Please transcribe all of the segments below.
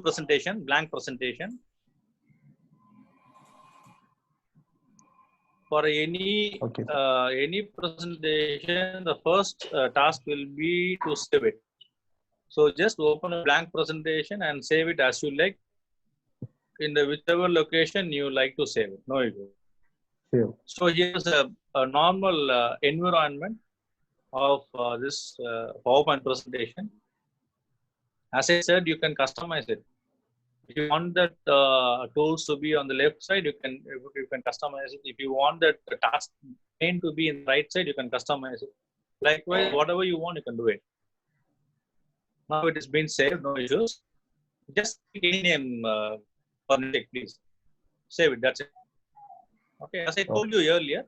presentation, blank presentation. For any presentation, the first task will be to save it. So just open a blank presentation and save it as you like in the whichever location you like to save it. No issue. Save. So here's a normal environment of this PowerPoint presentation. As I said, you can customize it. If you want that tools to be on the left side, you can customize it. If you want that task pane to be in the right side, you can customize it. Likewise, whatever you want, you can do it. Now it has been saved, no issues. Just pick any name for next, please. Save it. That's it. Okay. As I told you earlier,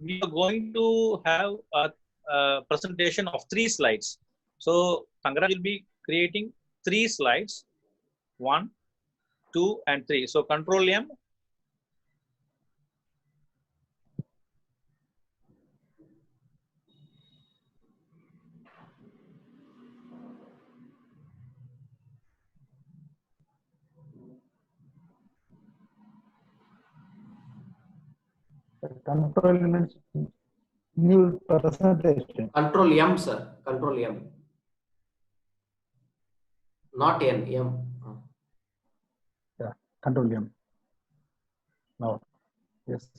we are going to have a presentation of 3 slides. So Thangaraj will be creating 3 slides. 1, 2, and 3. So Control M. Control means new presentation. Control M, sir. Control M. Not N, M. Yeah, Control M. Now, yes.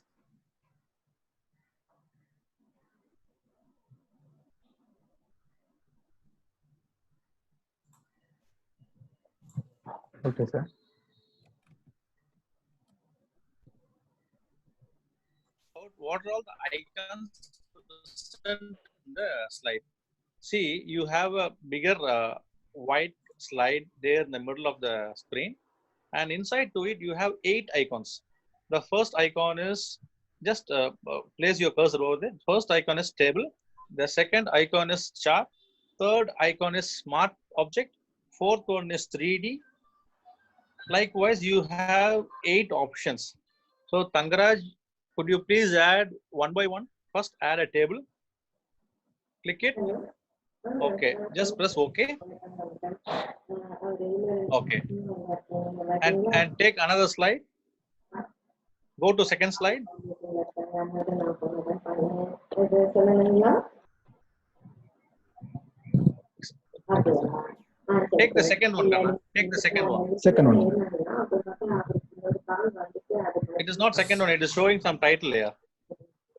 Okay, sir. What are all the icons present in the slide? See, you have a bigger white slide there in the middle of the screen, and inside to it you have 8 icons. The first icon is just place your cursor over there. First icon is table. The second icon is chart. Third icon is smart object. Fourth one is 3D. Likewise, you have 8 options. So Thangaraj, could you please add one by one? First, add a table. Click it. Okay. Just press OK. Okay. And take another slide. Go to second slide. Take the second one, Karna. Take the second one. Second one. It is not second one. It is showing some title here.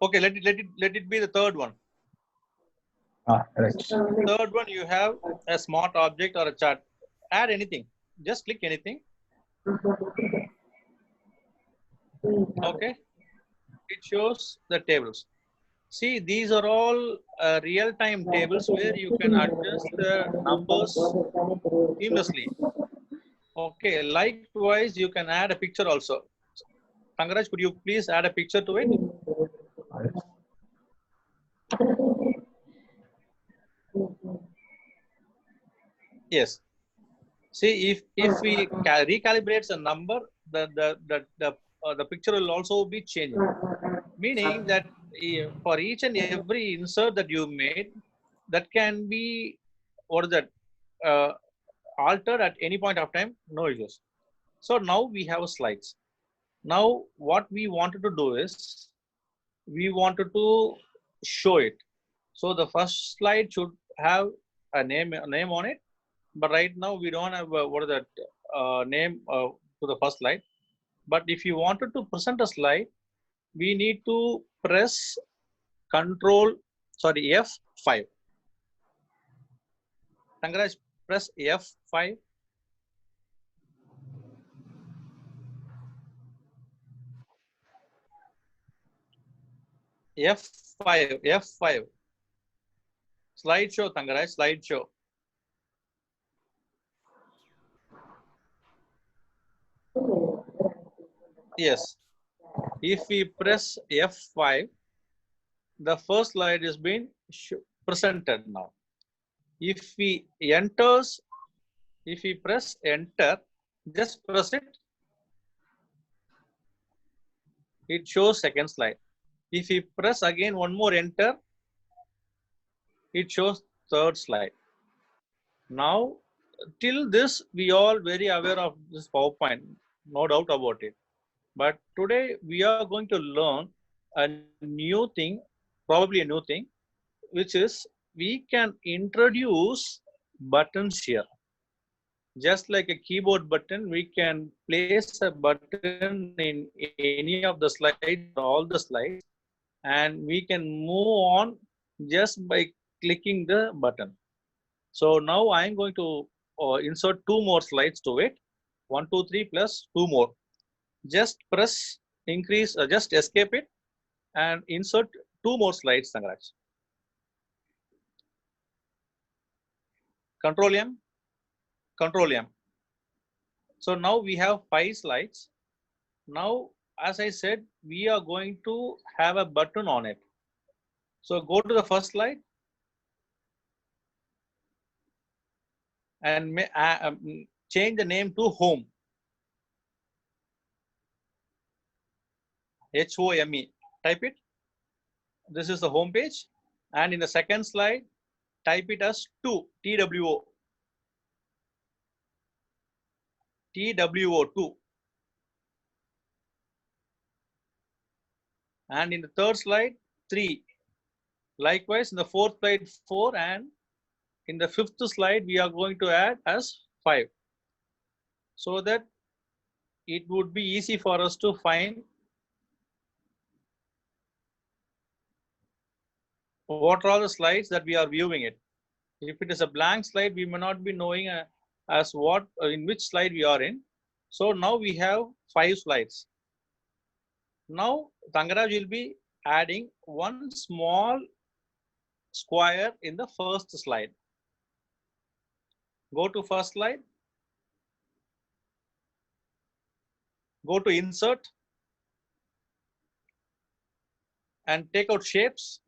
Okay, let it be the third one. Right. Third one, you have a smart object or a chart. Add anything. Just click anything. Okay. It shows the tables. See, these are all real-time tables where you can adjust the numbers seamlessly. Okay. Likewise, you can add a picture also. Thangaraj, could you please add a picture to it? Yes. See, if we recalibrate the number, the picture will also be changing. Meaning that for each and every insert that you made, that can be altered at any point of time, no issues. So now we have slides. Now what we wanted to do is we wanted to show it. So the first slide should have a name on it, but right now we don't have name to the first slide. But if you wanted to present a slide, we need to press F5. Thangaraj, press F5. F5. Slideshow, Thangaraj, slideshow. Yes. If we press F5, the first slide is being presented now. If we press enter, just press it. It shows second slide. If we press again one more enter, it shows third slide. Now till this, we all very aware of this PowerPoint, no doubt about it. But today we are going to learn a new thing, probably a new thing, which is we can introduce buttons here. Just like a keyboard button, we can place a button in any of the slides, all the slides, and we can move on just by clicking the button. So now I am going to insert two more slides to it. 1, 2, 3 plus two more. Just press increase, just escape it and insert two more slides, Sangraj. Control M, Control M. So now we have 5 slides. Now, as I said, we are going to have a button on it. So go to the first slide and change the name to Home. H-O-M-E. Type it. This is the home page. And in the second slide, type it as 2, T-W-O. T-W-O, 2. And in the third slide, 3. Likewise, in the fourth slide, 4. And in the fifth slide, we are going to add as 5. So that it would be easy for us to find what are the slides that we are viewing it. If it is a blank slide, we may not be knowing as what in which slide we are in. So now we have 5 slides. Now Thangaraj will be adding one small square in the first slide. Go to first slide. Go to insert and take out shapes.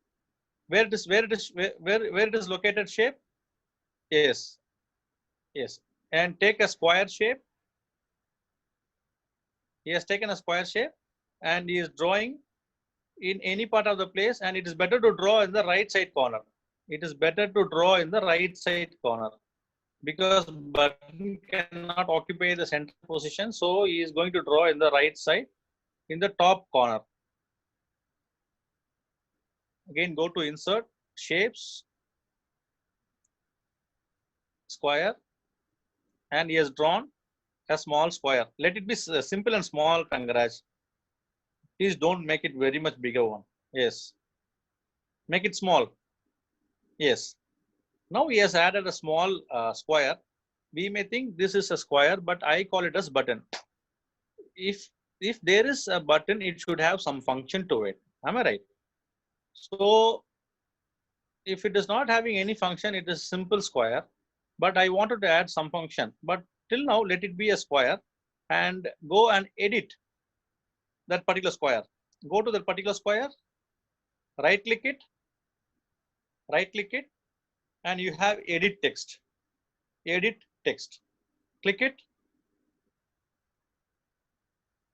Where it is located shape? Yes. Yes. And take a square shape. He has taken a square shape and he is drawing in any part of the place, and it is better to draw in the right side corner. It is better to draw in the right side corner because button cannot occupy the center position. So he is going to draw in the right side in the top corner. Again, go to insert, shapes, square, and he has drawn a small square. Let it be simple and small, Thangaraj. Please don't make it very much bigger one. Yes. Make it small. Yes. Now he has added a small square. We may think this is a square, but I call it as button. If there is a button, it should have some function to it. Am I right? So if it is not having any function, it is simple square, but I wanted to add some function. But till now, let it be a square and go and edit that particular square. Go to that particular square, right click it, and you have edit text. Edit text. Click it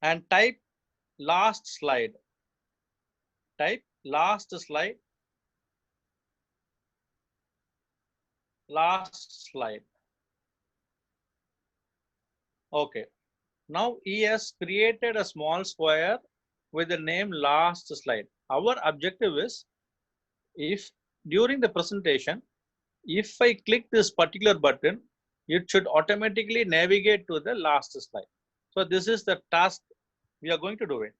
and type last slide. Type last slide. Last slide. Okay. Now he has created a small square with the name last slide. Our objective is, if during the presentation, if I click this particular button, it should automatically navigate to the last slide. So this is the task we are going to do it.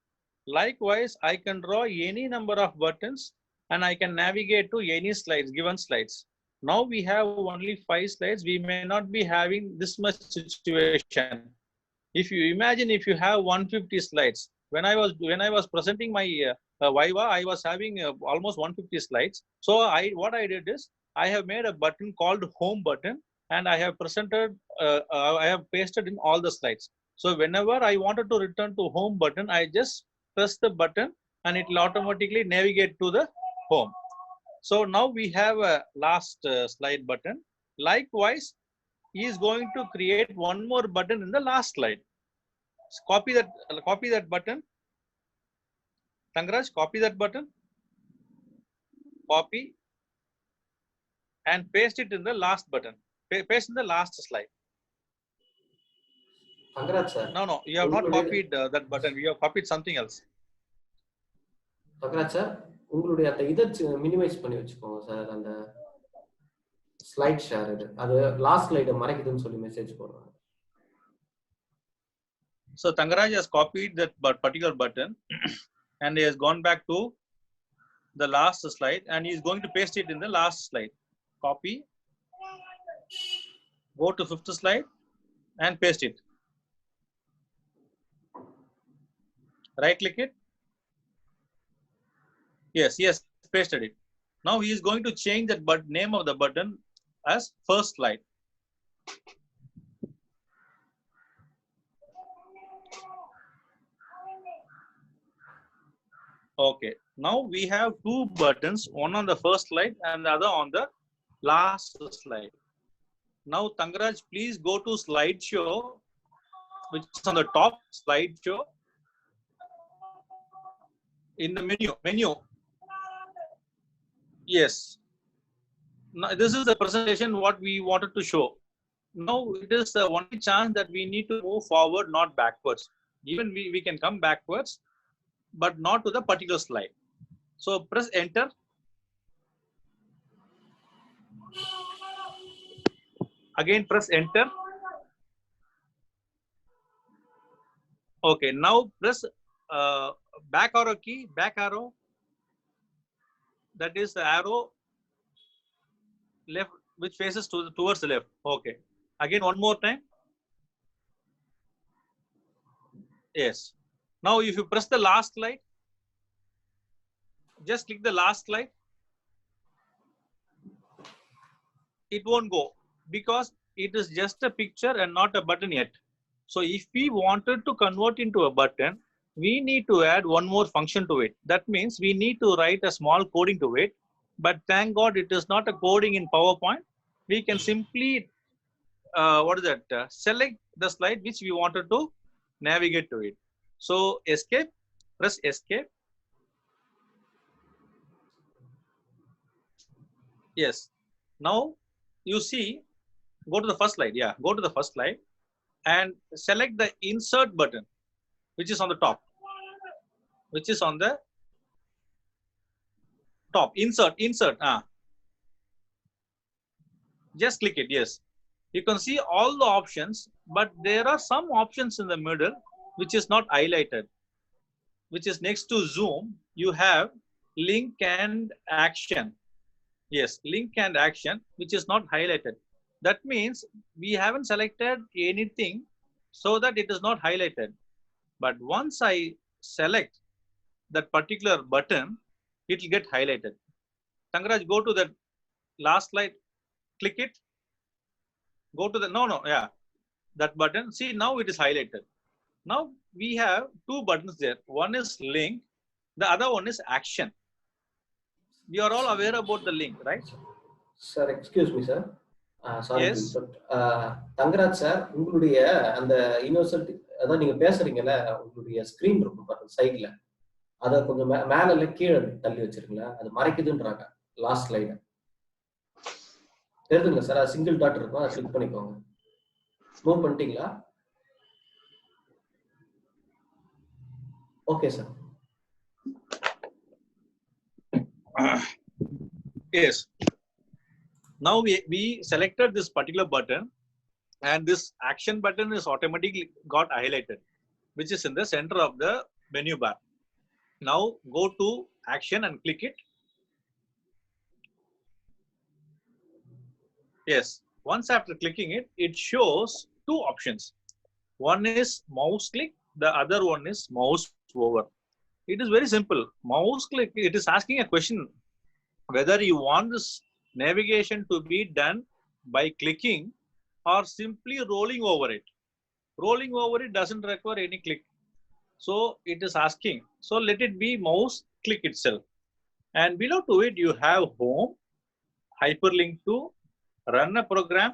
Likewise, I can draw any number of buttons and I can navigate to any slides, given slides. Now we have only 5 slides. We may not be having this much situation. If you imagine, if you have 150 slides, when I was presenting my Viva, I was having almost 150 slides. So what I did is I have made a button called home button, and I have presented, I have pasted in all the slides. So whenever I wanted to return to home button, I just press the button and it will automatically navigate to the home. So now we have a last slide button. Likewise, he is going to create one more button in the last slide. Copy that button. Thangaraj, copy that button. Copy and paste it in the last button. Paste in the last slide. Thangaraj sir. No, you have not உங்களுடைய- copied that button. You have copied something else. Thangaraj sir, உங்களுடைய அந்த இதை minimise பண்ணி வச்சுக்கோங்க sir. அந்த slide share அது last ஸ்லைட மறைக்குதுன்னு சொல்லி message போடுறாங்க. So Thangaraj has copied that particular button and he has gone back to the last slide and he is going to paste it in the last slide. Copy, go to 5th slide and paste it. Right click it. Yes, pasted it. Now he is going to change that name of the button as first slide. Okay, now we have two buttons, one on the first slide and the other on the last slide. Now Thangaraj, please go to slideshow, which is on the top, slideshow. In the menu. Yes. Now this is the presentation what we wanted to show. Now it is the only chance that we need to move forward, not backwards. Even we can come backwards, but not to the particular slide. So press enter. Again press enter. Okay, now press back arrow key, back arrow. That is the arrow left, which faces towards the left. Okay. Again, one more time. Yes. Now, if you press the last slide, just click the last slide. It won't go because it is just a picture and not a button yet. So, if we wanted to convert into a button, we need to add one more function to it. That means we need to write a small coding to it. But thank God it is not a coding in PowerPoint. We can simply, select the slide which we wanted to navigate to it. So escape, press escape. Yes. Now you see, go to the first slide. Yeah, go to the first slide and select the insert button, which is on the top, which is on the top. Insert. Just click it. Yes. You can see all the options, but there are some options in the middle which is not highlighted, which is next to Zoom. You have link and action. Yes, link and action, which is not highlighted. That means we haven't selected anything so that it is not highlighted. But once I select that particular button, it will get highlighted. Thangaraj, go to the last slide, click it. Go to the, that button. See, now it is highlighted. Now we have two buttons there. One is link, the other one is action. We are all aware about the link, right? Sir, excuse me, sir. Sorry, Yes. but Thangaraj sir, உங்களுடைய அந்த university அதான் நீங்க பேசுறீங்கல்ல, உங்களுடைய screen இருக்கும் பாருங்க சைடுல, அதை கொஞ்சம் மேல கீழே தள்ளி வச்சிருக்கீங்களா, அது மறைக்குதுன்றாங்க லாஸ்ட் ஸ்லைட. தெரியுதுங்களா சார்? அது சிங்கிள் டாட் இருக்கும், அதை கிளிக் பண்ணிக்கோங்க. மூவ் பண்ணிட்டீங்களா? Okay sir. Yes. Now we selected this particular button and this action button is automatically got highlighted, which is in the center of the menu bar. Now go to action and click it. Yes. Once after clicking it, it shows two options. One is mouse click, the other one is mouse over. It is very simple. Mouse click, it is asking a question whether you want this navigation to be done by clicking or simply rolling over it. Rolling over it doesn't require any click. So it is asking. So let it be mouse click itself. And below to it, you have home, hyperlink to, run a program,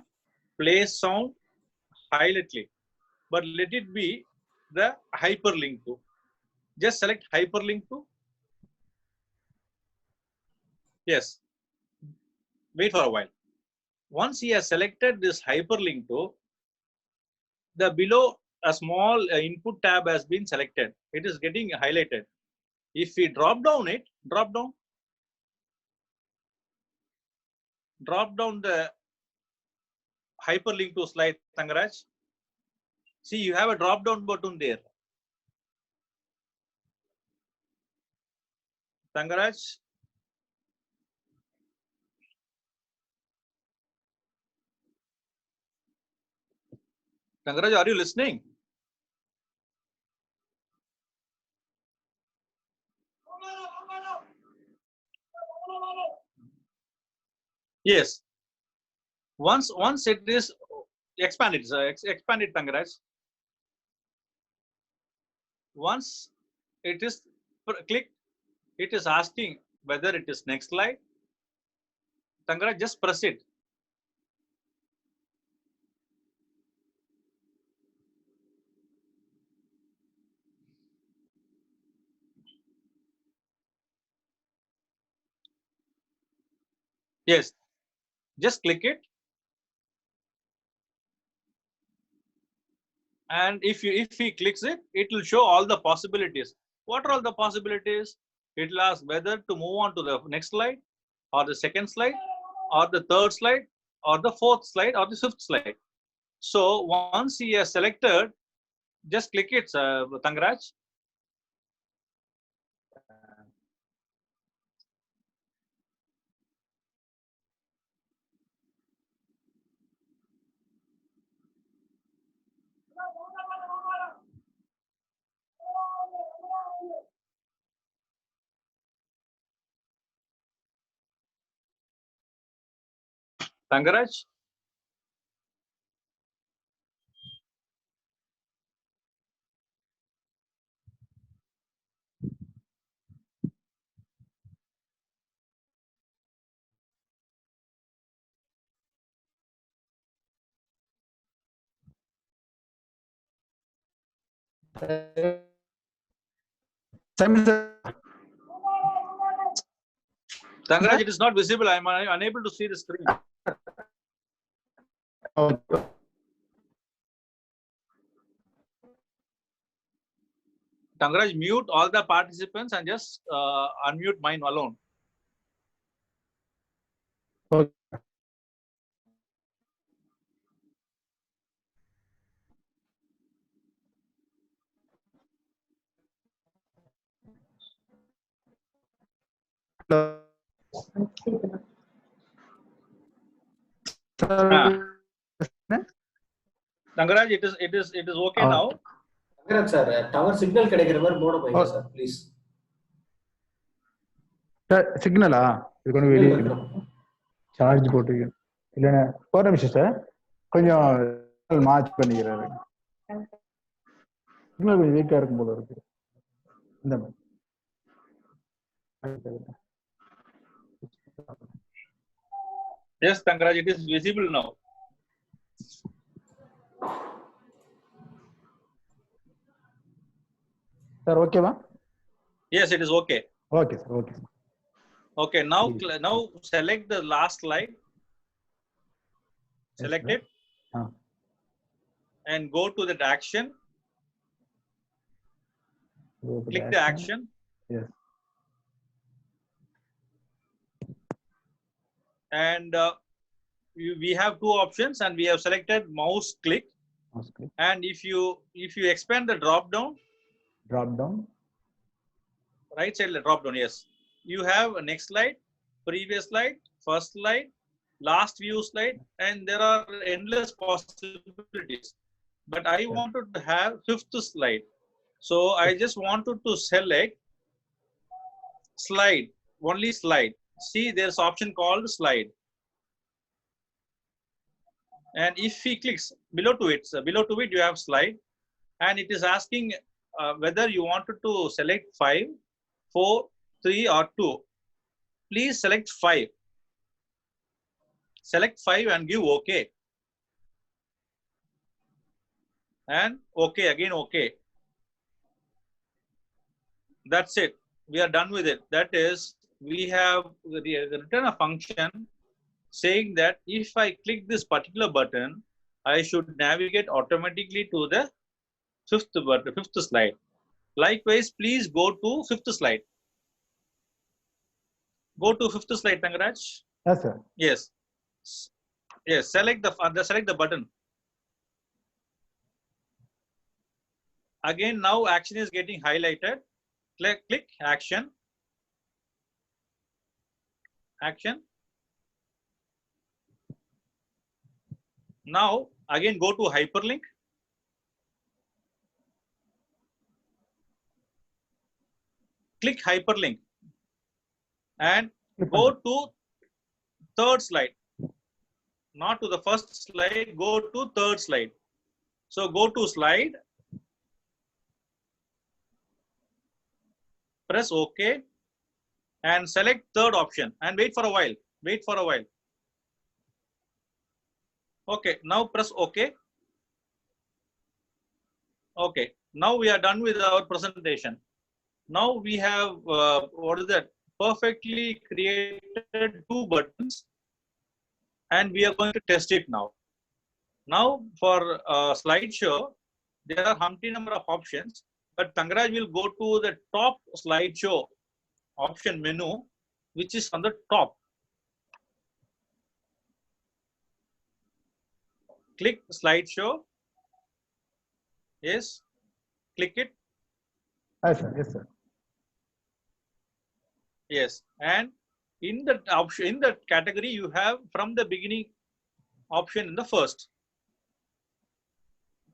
play sound, highlight click. But let it be the hyperlink to. Just select hyperlink to. Yes. Wait for a while. Once he has selected this hyperlink to, the below a small input tab has been selected. It is getting highlighted. If we drop down the hyperlink to slide, Tangaraj. See, you have a drop down button there. Tangaraj. Tangaraj, are you listening? Yes. Once it is expanded, expanded, Tangaraj. Once it is clicked, it is asking whether it is next slide. Tangaraj, just press it. Yes, just click it. And if he clicks it, it will show all the possibilities. What are all the possibilities? It will ask whether to move on to the next slide, or the second slide, or the third slide, or the fourth slide, or the fifth slide. So once he has selected, just click it, Tangaraj. Tangaraj. Simon, sir. Tangaraj, it is not visible. I am unable to see the screen. Okay. Tangaraj, mute all the participants and just unmute mine alone. Okay. Tangaraj, it is okay now. Tangaraj sir, tower signal கிடைக்கிற மாதிரி போட போங்க sir please. Sir சிக்னலா இது கொஞ்சம் வெளியே charge போட்டு இல்லைன்னா ஒரு நிமிஷம் சார் கொஞ்சம் மார்ச் பண்ணிக்கிறாரு. சிக்னல் கொஞ்சம் வீக்கா இருக்கும் போல இருக்கு. இந்த மாதிரி Yes, Tangaraj, it is visible now. Sir, okay, ma? Yes, it is okay. Okay, sir. Okay. Okay, now select the last slide. Select it. And go to that action. Click the action. Yes. And we have two options, and we have selected mouse click. And if you expand the drop down, right side drop down, yes, you have a next slide, previous slide, first slide, last view slide, and there are endless possibilities. But I wanted to have fifth slide, so I just wanted to select slide, only slide. See, there's option called slide, and if he clicks below to it you have slide, and it is asking whether you wanted to select 5, 4, 3 or 2. Please select 5. Select 5 and give OK. And OK, again OK. That's it. We are done with it. That is, we have written a function saying that if I click this particular button, I should navigate automatically to the fifth slide. Likewise, please go to fifth slide. Go to fifth slide, Tangaraj. Yes, sir. Yes. Yes. Select the button. Again, now action is getting highlighted. Click action. Action. Now again go to hyperlink. Click hyperlink and go to third slide. Not to the first slide, go to third slide. So go to slide, press OK and select third option and wait for a while. Wait for a while. Okay, now press OK. Okay, now we are done with our presentation. Now we have, what is that? Perfectly created 2 buttons and we are going to test it now. Now for slideshow, there are humpty number of options, but Tangaraj will go to the top slideshow option menu, which is on the top. Click slideshow. Yes, click it. Yes, sir. Yes, sir. Yes, and in the option, in that category, you have from the beginning option in the first.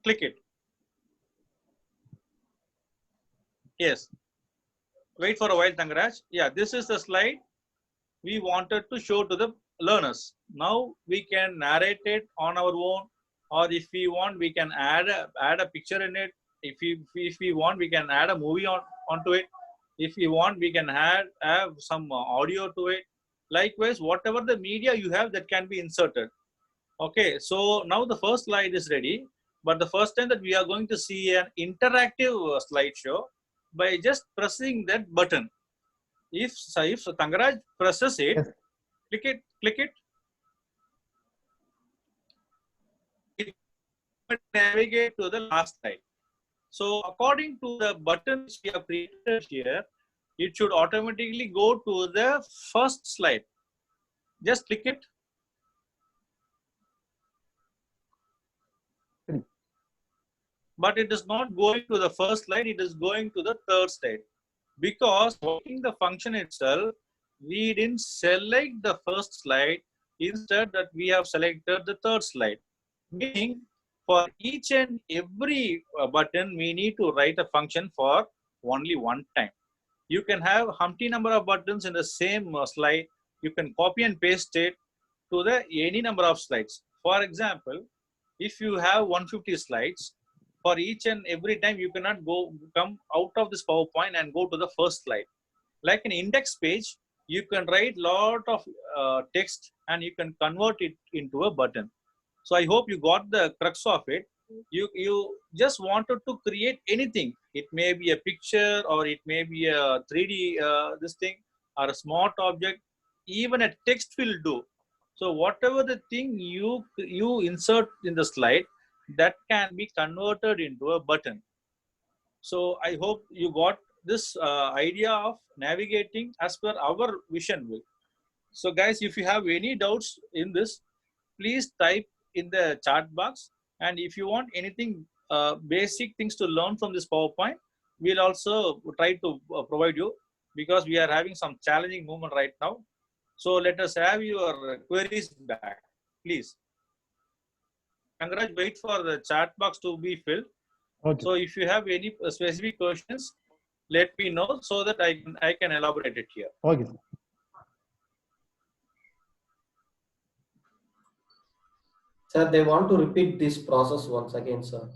Click it. Yes. Wait for a while, Tangaraj. Yeah, this is the slide we wanted to show to the learners. Now we can narrate it on our own, or if we want, we can add a picture in it. If we want, we can add a movie onto it. If we want, we can have some audio to it. Likewise, whatever the media you have, that can be inserted. Okay, so now the first slide is ready, but the first time that we are going to see an interactive slideshow by just pressing that button. If Tangaraj presses it, Yes. click it. It will navigate to the last slide. So according to the buttons we have created here, it should automatically go to the first slide. Just click it. But it is not going to the first slide, it is going to the third slide. Because working the function itself, we didn't select the first slide, instead that we have selected the third slide. Meaning, for each and every button, we need to write a function for only one time. You can have humpty number of buttons in the same slide. You can copy and paste it to the any number of slides. For example, if you have 150 slides, for each and every time you cannot come out of this PowerPoint and go to the first slide. Like an index page, you can write lot of text and you can convert it into a button. So I hope you got the crux of it. You just wanted to create anything. It may be a picture, or it may be a 3D this thing, or a smart object. Even a text will do. So whatever the thing you insert in the slide, that can be converted into a button. So I hope you got this idea of navigating as per our vision will. So guys, if you have any doubts in this, please type in the chat box. And if you want anything basic things to learn from this PowerPoint, we'll also try to provide you, because we are having some challenging moment right now. So let us have your queries back, please. Tangaraj, wait for the chat box to be filled. Okay. So if you have any specific questions, let me know so that I can elaborate it here. Okay, sir. Sir, they want to repeat this process once again, sir.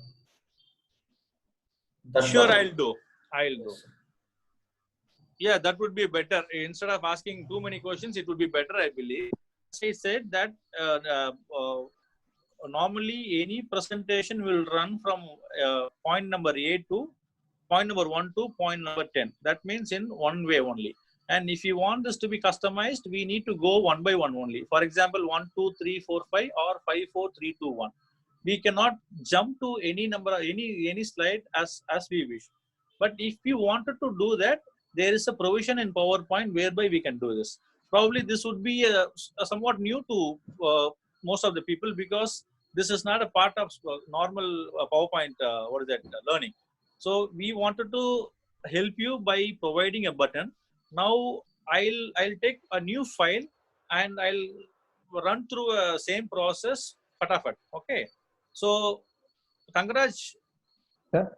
That Sure, button. I'll do. Yes, sir. Yeah, that would be better. Instead of asking too many questions, it would be better, I believe. As I said that normally any presentation will run from point number 1 to point number 10. That means in one way only. And if you want this to be customized, we need to go one by one only. For example, 1, 2, 3, 4, 5 or 5, 4, 3, 2, 1. We cannot jump to any number, any slide as we wish. But if you wanted to do that, there is a provision in PowerPoint whereby we can do this. Probably this would be a somewhat new to most of the people, because this is not a part of normal PowerPoint learning. So we wanted to help you by providing a button. Now I'll take a new file and I'll run through a same process fatafat. Okay. So Tangaraj, Sir?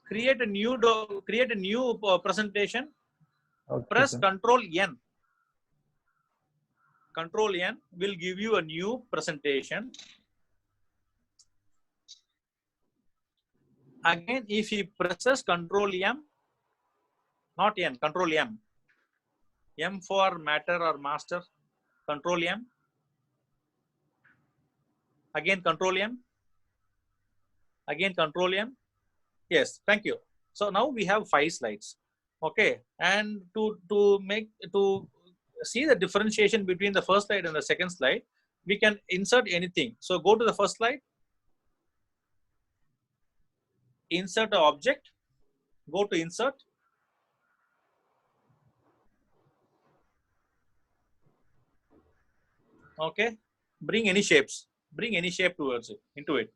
create a new presentation. Okay, Press sir. Control N. Control N will give you a new presentation. Again, if he presses Control M, not N, Control M. M for matter or master. Control M. Again, Control M. Again, Control M. Yes, thank you. So now we have 5 slides. Okay, and to see the differentiation between the first slide and the second slide, we can insert anything. So go to the first slide, insert an object, go to insert. Okay, bring any shapes, bring any shape towards it, into it,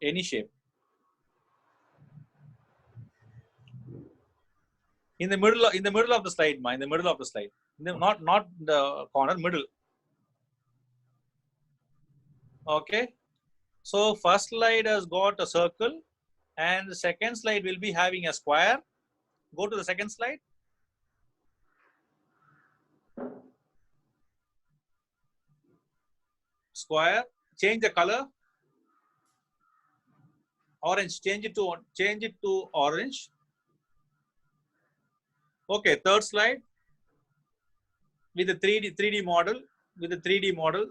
any shape. In the middle of the slide, in the middle of the slide, not the corner, middle. Okay, so first slide has got a circle, and the second slide will be having a square. Go to the second slide. Square. Change the color. Orange. Change it to orange. Okay. Third slide. With the 3D model. With the 3D model.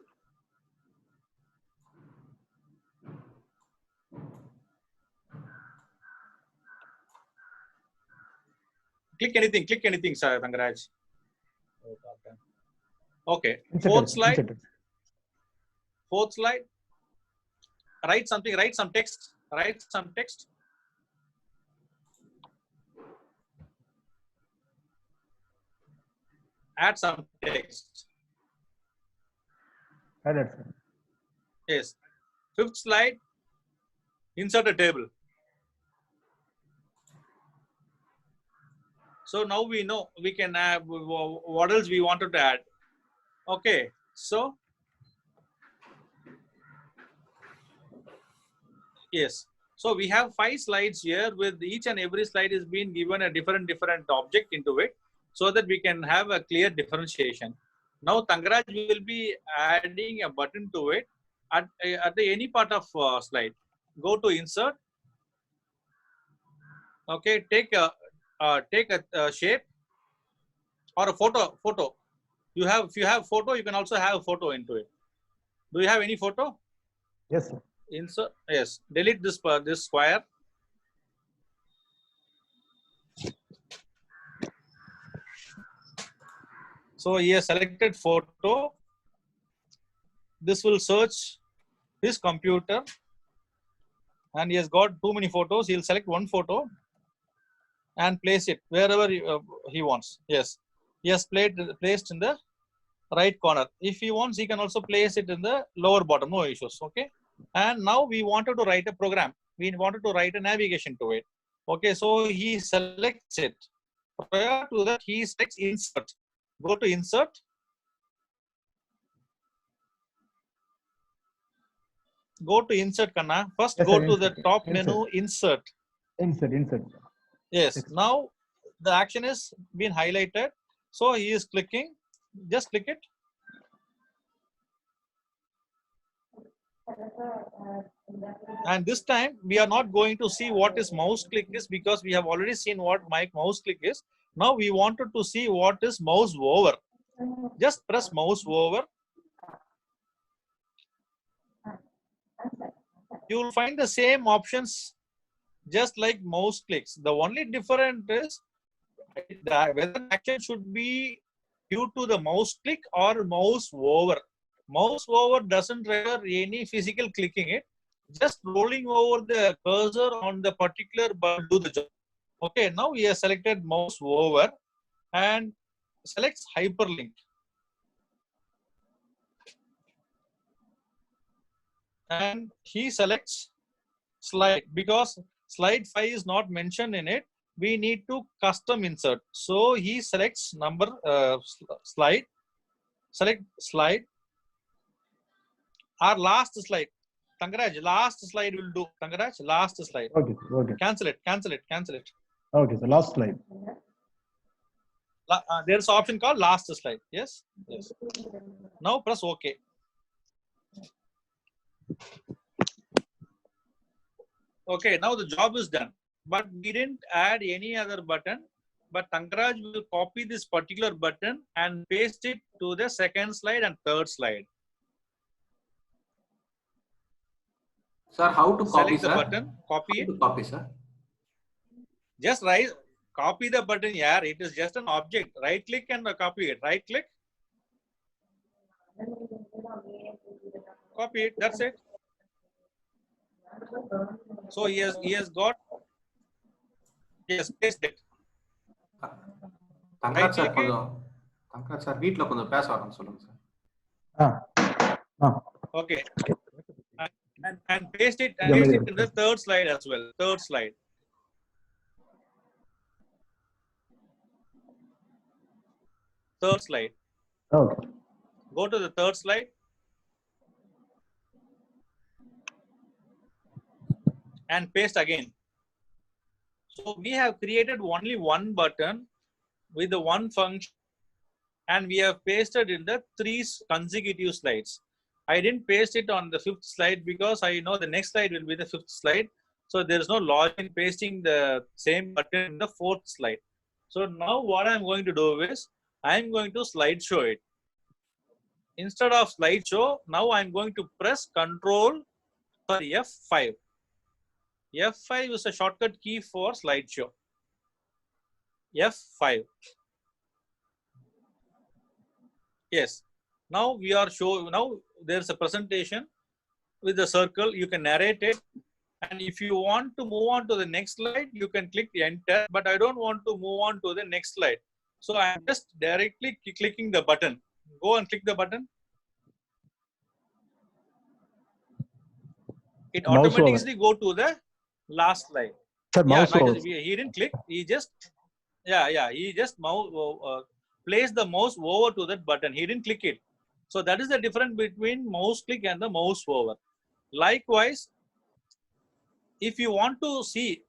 Click anything, sir, Tangaraj. Okay. Fourth slide. Fourth slide. Write some text. Write some text. Add some text. Added, sir. Yes. Fifth slide. Insert a table. So now we know we can add what else we wanted to add. Okay. So yes. So we have 5 slides here, with each and every slide is being given a different object into it, so that we can have a clear differentiation. Now Tangaraj will be adding a button to it at any part of slide. Go to insert. Okay, take a shape or a photo. If you have photo, you can also have photo into it. Do you have any photo? Yes, sir. Insert. Yes. Delete this square. So he has selected photo. This will search his computer, and he has got too many photos. He'll select one photo and place it wherever he wants. Yes, he has placed in the right corner. If he wants, he can also place it in the lower bottom. No issues. Okay. And now we wanted to write a program. We wanted to write a navigation to it. Okay, so he selects it. Prior to that, he selects insert. Go to insert. Go to insert, Kanna. First, yes, go to the top menu, insert. Insert. Yes. Now the action is being highlighted. So he is clicking. Just click it. And this time we are not going to see what is mouse click is, because we have already seen what my mouse click is. Now we wanted to see what is mouse over. Just press mouse over. You will find the same options just like mouse clicks. The only difference is whether action should be due to the mouse click or mouse over. Mouse over doesn't require any physical clicking it. Just rolling over the cursor on the particular button do the job. Okay, now he has selected mouse over and selects hyperlink. And he selects slide because slide 5 is not mentioned in it. We need to custom insert. So he selects number slide, select slide or last slide. Tangaraj, last slide will do. Tangaraj, last slide. Okay, okay. Cancel it. Okay, so last slide. There's an option called last slide. Yes. Now press OK. Okay, now the job is done. But we didn't add any other button. But Tangaraj will copy this particular button and paste it to the second slide and third slide. Sir, how to copy, Select the button, copy it. Copy, sir. Just copy the button here. It is just an object. Right click and copy it. Right click. Copy it. That's it. So he has got. Yes, paste it. Tangaraj sir, Tangaraj sir, வீட்ல கொஞ்சம் பேச வரணும் சொல்லுங்க sir. Okay. And paste it in the third slide as well. Third slide. Third slide. Okay. Go to the third slide. And paste again. So we have created only one button with the one function and we have pasted in the 3 consecutive slides. I didn't paste it on the 5th slide because I know the next slide will be the 5th slide. So there is no logic in pasting the same button in the 4th slide. So now what I'm going to do is I'm going to slideshow it. Instead of slideshow, now I'm going to press Control for F5. F5 is a shortcut key for slideshow. F5. Yes. Now we are showing. Now there's a presentation with the circle. You can narrate it, and if you want to move on to the next slide, you can click Enter. But I don't want to move on to the next slide, so I'm just directly clicking the button. Go and click the button. It automatically go to the last slide. Sir, mouse over. He didn't click. He just he just placed the mouse over to that button. He didn't click it. So that is the difference between mouse click and the mouse over. Likewise, if you want to see,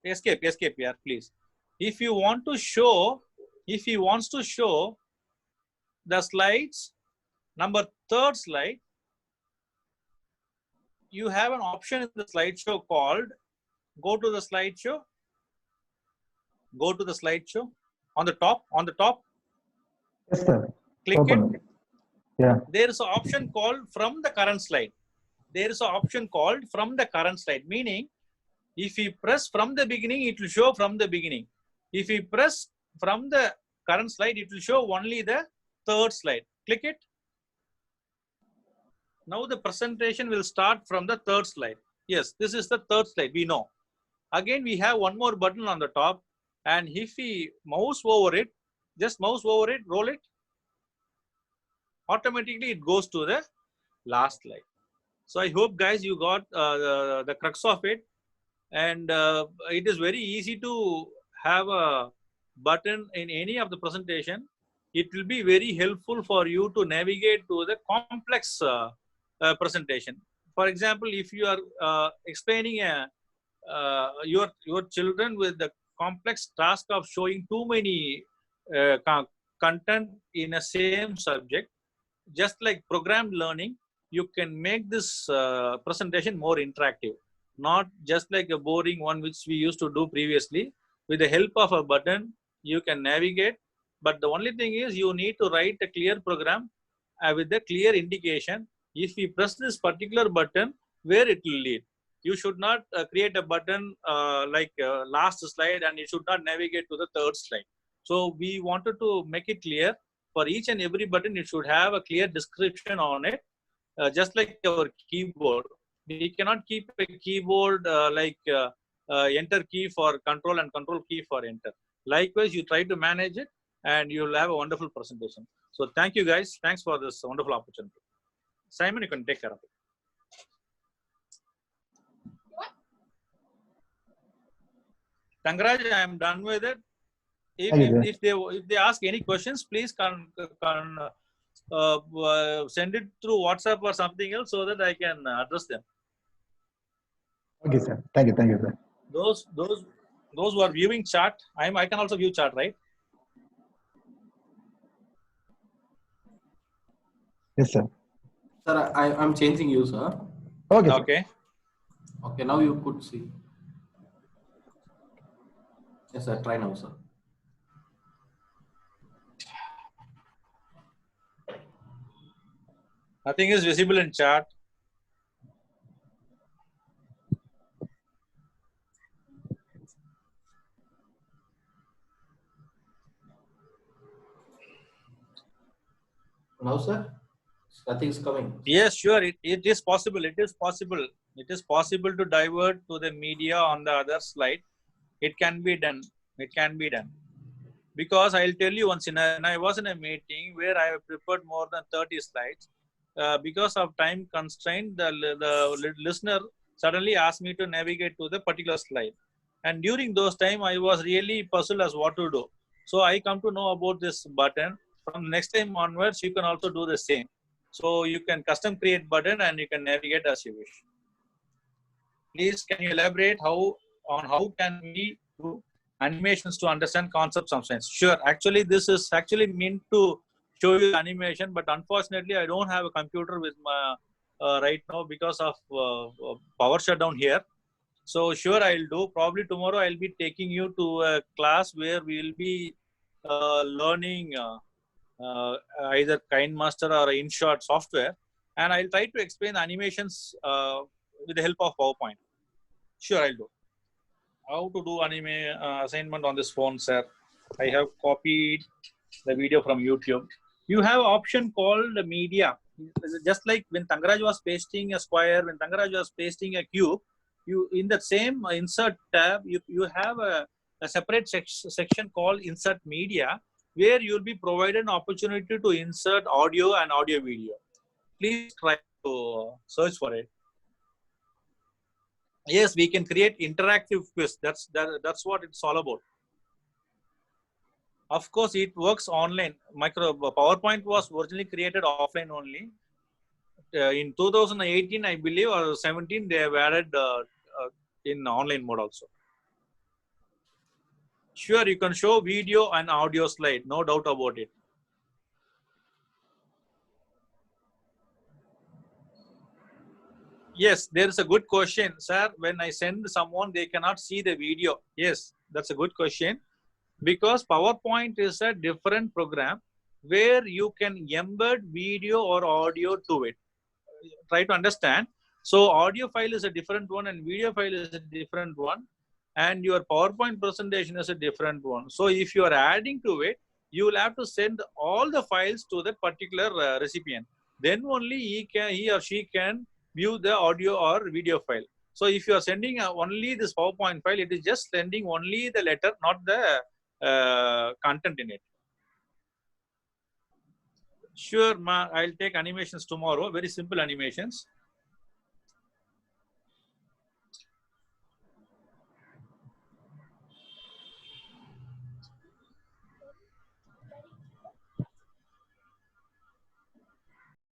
escape here, please. If you want to show, if he wants to show the slides, number 3rd slide, you have an option in the slideshow called, go to the slideshow, on the top. Yes, sir. Click Open it. Yeah. There is an option called from the current slide. Meaning, if we press from the beginning, it will show from the beginning. If we press from the current slide, it will show only the 3rd slide. Click it. Now the presentation will start from the 3rd slide. Yes, this is the 3rd slide, we know. Again, we have one more button on the top, and if we mouse over it, just mouse over it, roll it, automatically it goes to the last slide. So I hope guys you got the crux of it, and it is very easy to have a button in any of the presentation. It will be very helpful for you to navigate to the complex presentation. For example, if you are explaining your children with the complex task of showing too many content in a same subject, just like programmed learning, you can make this presentation more interactive, not just like a boring one which we used to do previously. With the help of a button, you can navigate, but the only thing is you need to write a clear program with a clear indication. If we press this particular button, where it will lead. You should not create a button like last slide, and you should not navigate to the 3rd slide. So we wanted to make it clear for each and every button, it should have a clear description on it, just like our keyboard. We cannot keep a keyboard enter key for control and control key for enter. Likewise, you try to manage it and you'll have a wonderful presentation. So thank you guys. Thanks for this wonderful opportunity. Simon, you can take care of it. Tangraj, I am done with it. If they ask any questions, please send it through WhatsApp or something else so that I can address them. Okay, sir. Thank you, sir. Those who are viewing chat, I can also view chat, right? Yes, sir. Sir, I'm changing you, sir. Okay. Okay. Okay, now you could see. Yes, sir. Try now, sir. Nothing is visible in chat. Now, sir, nothing is coming. Yes, sure. It is possible. It is possible. It is possible to divert to the media on the other slide. It can be done. It can be done. Because I'll tell you once, I was in a meeting where I have prepared more than 30 slides. Because of time constraint, the listener suddenly asked me to navigate to the particular slide. And during those time, I was really puzzled as what to do. So I come to know about this button. From next time onwards, you can also do the same. So you can custom create button and you can navigate as you wish. Please, can you elaborate how can we do animations to understand concepts of science? Sure. Actually, this is actually meant to show you animation, but unfortunately, I don't have a computer with my right now because of power shutdown here. So sure, I'll do. Probably tomorrow, I'll be taking you to a class where we'll be learning either KineMaster or InShot software, and I'll try to explain the animations with the help of PowerPoint. Sure, I'll do. How to do assignment on this phone, sir? I have copied the video from YouTube. You have option called media. Just like when Tangraj was pasting a square, when Tangraj was pasting a cube, you in the same insert tab, you have a separate section called insert media, where you'll be provided an opportunity to insert audio and audio video. Please try to search for it. Yes, we can create interactive quiz. That's what it's all about. Of course, it works online. PowerPoint was originally created offline only. In 2018, I believe, or 17, they have added in online mode also. Sure, you can show video and audio slide. No doubt about it. Yes, there is a good question, sir. When I send someone, they cannot see the video. Yes, that's a good question. Because PowerPoint is a different program where you can embed video or audio to it. Try to understand. So audio file is a different one and video file is a different one. And your PowerPoint presentation is a different one. So if you are adding to it, you will have to send all the files to that particular recipient. Then only he or she can view the audio or video file. So if you are sending only this PowerPoint file, it is just sending only the letter, not the content in it. Sure, I'll take animations tomorrow. Very simple animations.